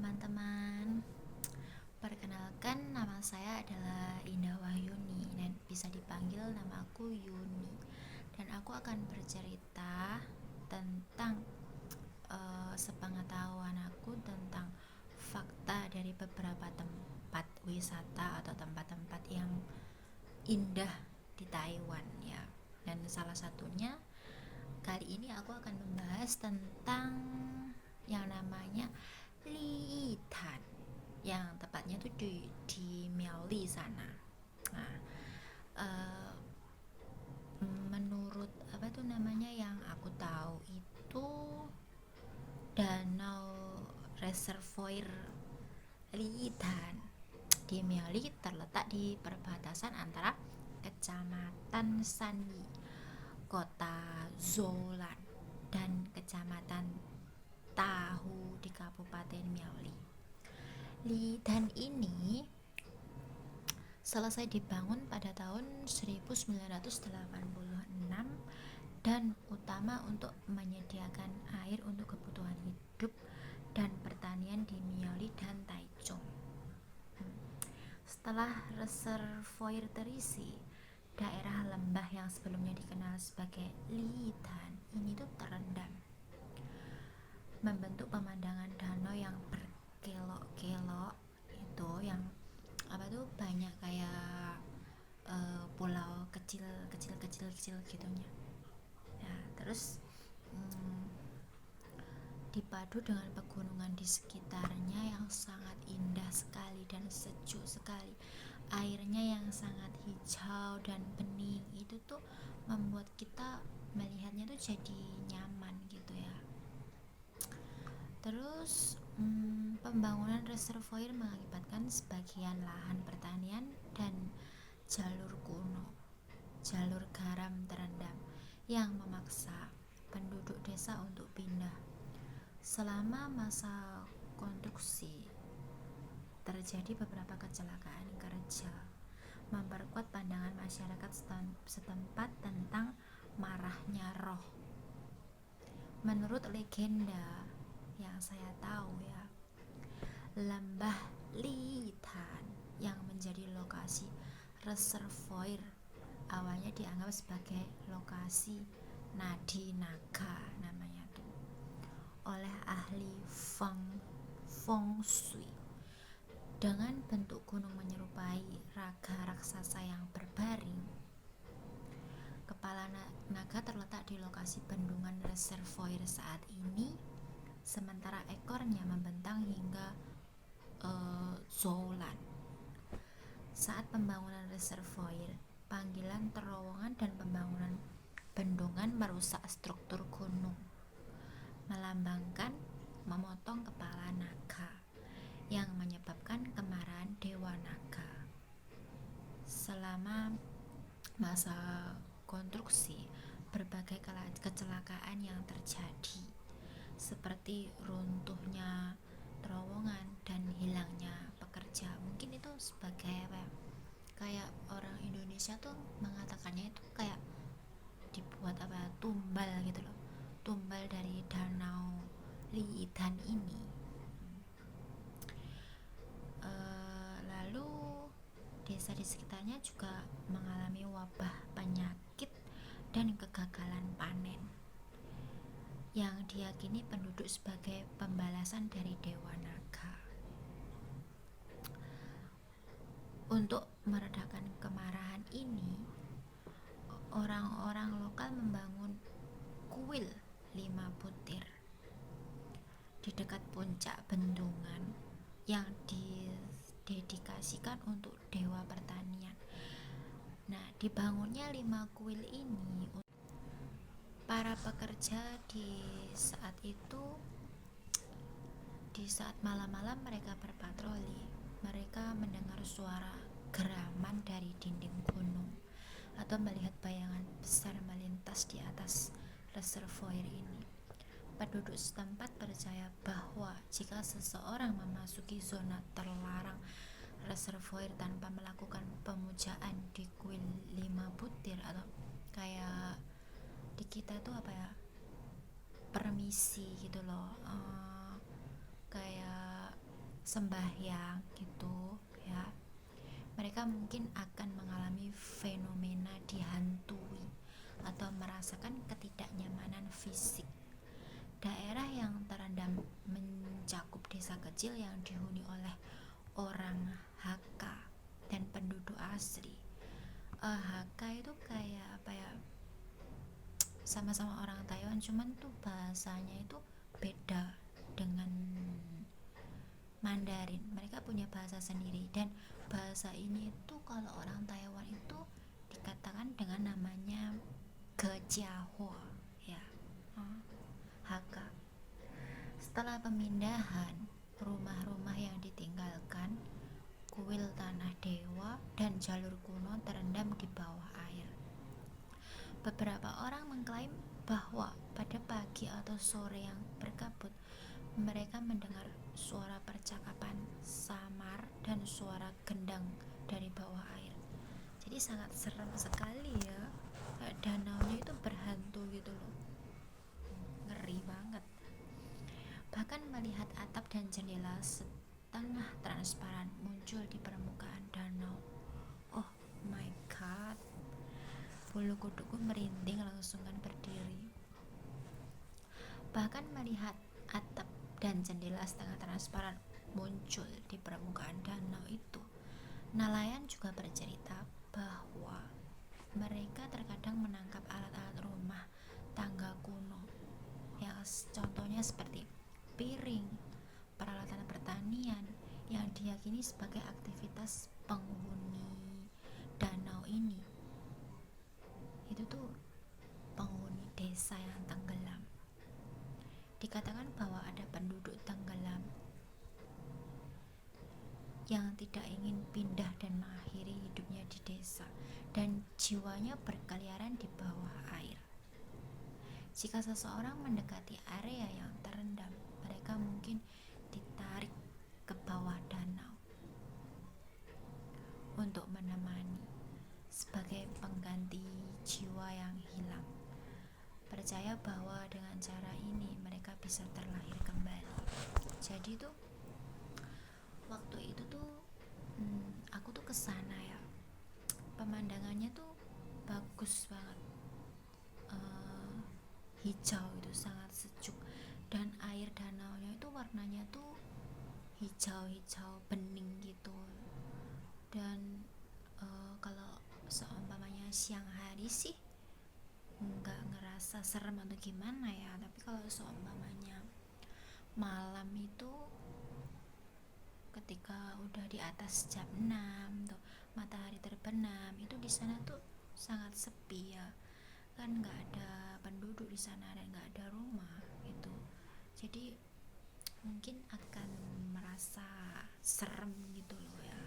teman-teman. Perkenalkan, nama saya adalah Indah Wahyuni dan bisa dipanggil nama aku Yuni. Dan aku akan bercerita tentang sepengetahuan aku tentang fakta dari beberapa tempat wisata atau tempat-tempat yang indah di Taiwan ya. Dan salah satunya kali ini aku akan membahas tentang yang namanya Liitan, yang tepatnya tuh di Miaoli sana. Nah, uh, menurut apa tuh namanya yang aku tahu itu danau reservoir Liitan di Miaoli terletak di perbatasan antara Kecamatan Sanyi, Kota Zolan, dan Kecamatan Tahu di Kabupaten Miaoli. Liitan ini selesai dibangun pada tahun 1986 dan utama untuk menyediakan air untuk kebutuhan hidup dan pertanian di Miaoli dan Taichung. Setelah reservoir terisi, daerah lembah yang sebelumnya dikenal sebagai Liitan ini tuh terendam, membentuk pemandangan danau yang berkelok-kelok itu yang apa tuh banyak kayak pulau kecil gitunya. Nah, terus dipadu dengan pegunungan di sekitarnya yang sangat indah sekali dan sejuk sekali. Airnya yang sangat hijau dan bening itu tuh membuat kita melihatnya tuh jadi nyaman gitu ya. Terus pembangunan reservoir mengakibatkan sebagian lahan pertanian dan jalur garam terendam yang memaksa penduduk desa untuk pindah. Selama masa konstruksi terjadi beberapa kecelakaan kerja, memperkuat pandangan masyarakat setempat tentang marahnya roh. Menurut legenda yang saya tahu ya, lembah Liitan yang menjadi lokasi reservoir awalnya dianggap sebagai lokasi nadi naga namanya tuh oleh ahli feng shui, dengan bentuk gunung menyerupai raga raksasa yang berbaring. Kepala naga terletak di lokasi bendungan reservoir saat ini, sementara ekornya membentang hingga Zoulan. Saat pembangunan reservoir, panggilan terowongan dan pembangunan bendungan merusak struktur gunung, melambangkan memotong kepala naga yang menyebabkan kemarahan dewa naga. Selama masa konstruksi, berbagai kecelakaan yang terjadi seperti runtuhnya terowongan dan hilangnya pekerja. Mungkin itu sebagai apa ya, kayak orang Indonesia tuh mengatakannya itu kayak dibuat apa tumbal gitu loh, tumbal dari danau Liitan ini. Lalu desa di sekitarnya juga mengalami wabah penyakit dan kegagalan panen yang diyakini penduduk sebagai pembalasan dari dewa naga. Untuk meredakan kemarahan ini, orang-orang lokal membangun kuil 5 butir di dekat puncak bendungan yang didedikasikan untuk dewa pertanian. Nah, dibangunnya 5 kuil ini, para pekerja di saat malam-malam mereka berpatroli, mereka mendengar suara geraman dari dinding gunung atau melihat bayangan besar melintas di atas reservoir ini. Penduduk setempat percaya bahwa jika seseorang memasuki zona terlarang reservoir tanpa melakukan pemujaan di kuil 5 butir atau kayak di kita tuh apa ya, permisi gitu loh, kayak sembahyang gitu ya. Mereka mungkin akan mengalami fenomena dihantui atau merasakan ketidaknyamanan fisik. Daerah yang terendam mencakup desa kecil yang dihuni oleh orang Hakka dan penduduk asli. Hakka itu kayak apa ya, sama-sama orang Taiwan, cuman tuh bahasanya itu beda dengan Mandarin. Mereka punya bahasa sendiri, dan bahasa ini itu kalau orang Taiwan itu dikatakan dengan namanya Gejiahua ya, Hakka. Setelah pemindahan, rumah-rumah yang ditinggalkan, kuil tanah dewa, dan jalur kuno terendam di bawah air. Beberapa orang mengklaim bahwa pada pagi atau sore yang berkabut, mereka mendengar suara percakapan samar dan suara gendang dari bawah air. Jadi sangat serem sekali ya. Danaunya itu berhantu gitu loh. Ngeri banget. Bahkan melihat atap dan jendela setengah transparan muncul di permukaan danau. Oh my god. Bulu kuduku merinding langsungan berdiri. Bahkan melihat atap dan jendela setengah transparan muncul di permukaan danau itu, nelayan juga bercerita bahwa mereka terkadang menangkap alat-alat rumah tangga kuno yang contohnya seperti piring, peralatan pertanian yang diyakini sebagai aktivitas penghuni danau ini. Itu tuh penghuni desa yang tenggelam. Dikatakan bahwa ada penduduk tenggelam yang tidak ingin pindah dan mengakhiri hidupnya di desa, dan jiwanya berkeliaran di bawah air. Jika seseorang mendekati area yang terendam, mereka mungkin ditarik ke bawah danau untuk menemani sebagai pengganti jiwa yang hilang. Percaya bahwa dengan cara ini mereka bisa terlahir kembali. Jadi tuh waktu itu tuh aku tuh kesana ya, pemandangannya tuh bagus banget, hijau, itu sangat sejuk, dan air danaunya itu warnanya tuh hijau-hijau bening gitu. Dan kalau seumpamanya siang hari sih nggak ngerasa serem atau gimana ya, tapi kalau seumpamanya malam itu ketika udah di atas jam 6 tuh matahari terbenam, itu di sana tuh sangat sepi ya, kan nggak ada penduduk di sana dan nggak ada rumah gitu. Jadi mungkin akan merasa serem gitu loh ya.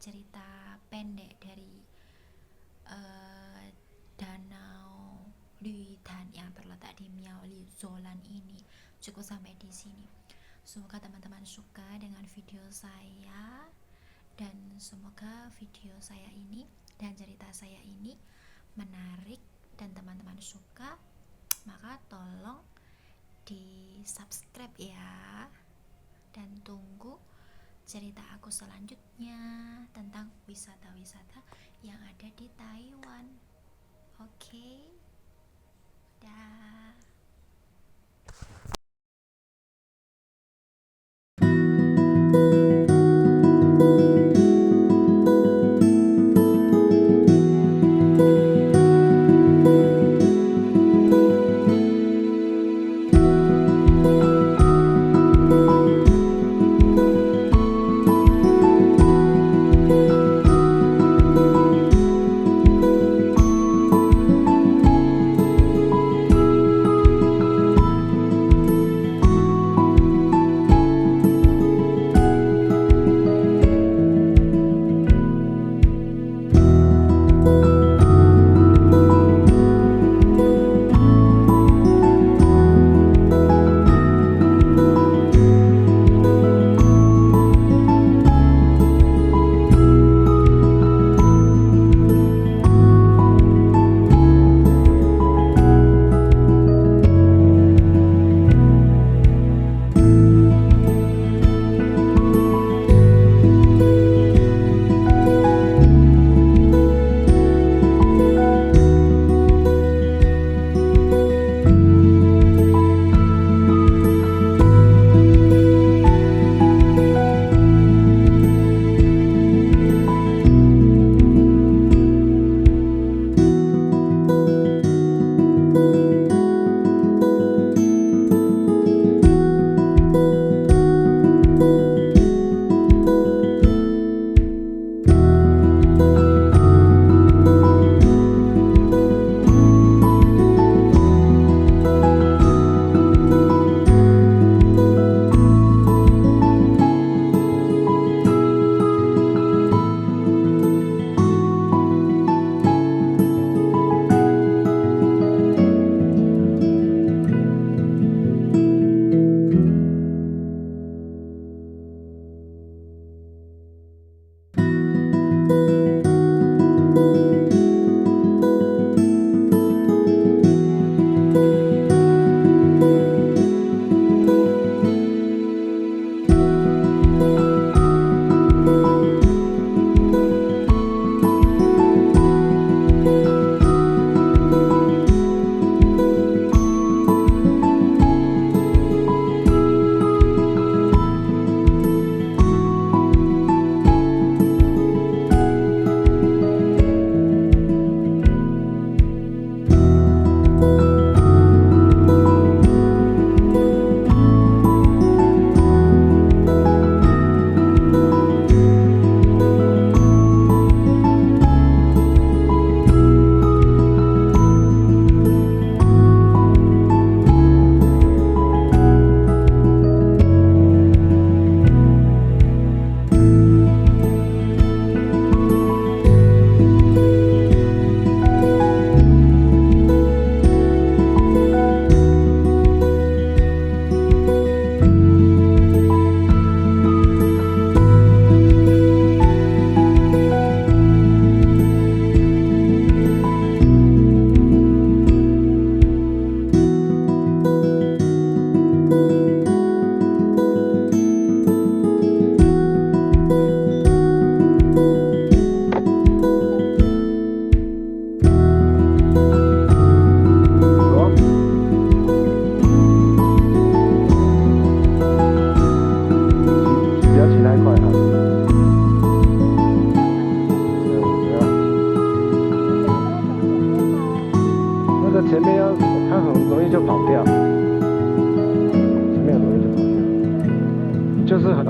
Cerita pendek dari danau Luitan yang terletak di Miaoli Zolan ini cukup sampai di sini. Semoga teman-teman suka dengan video saya, dan semoga video saya ini dan cerita saya ini menarik dan teman-teman suka. Maka tolong di subscribe ya, dan tunggu cerita aku selanjutnya tentang wisata-wisata yang ada di Taiwan. Oke, dah.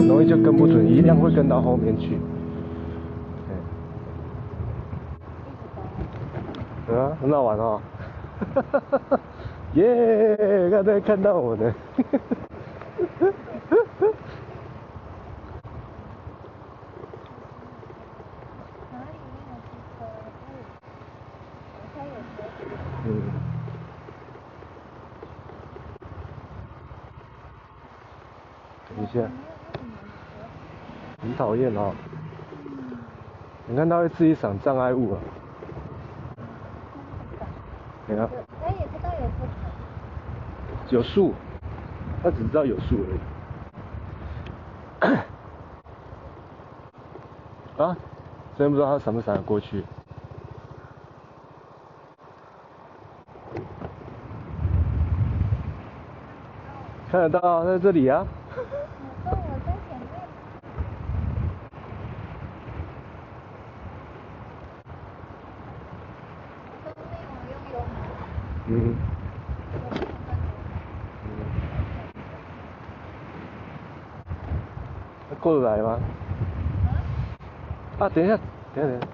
很容易就跟不准，一样会跟到后面去。对啊，很好玩哦。耶，刚才看到我呢。嗯。等一下。很讨厌哦。你看它会自己闪障碍物啊。对啊。他也知道有不同。有树，他只知道有树而已。啊，真不知道他闪不闪得过去。看得到，在这里啊。我在前面。都没有用油门。嗯。他过得来吗？啊，等一下，等一下。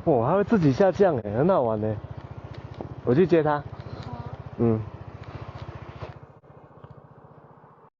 哦，他会自己下降哎，很好玩呢。我去接他。嗯。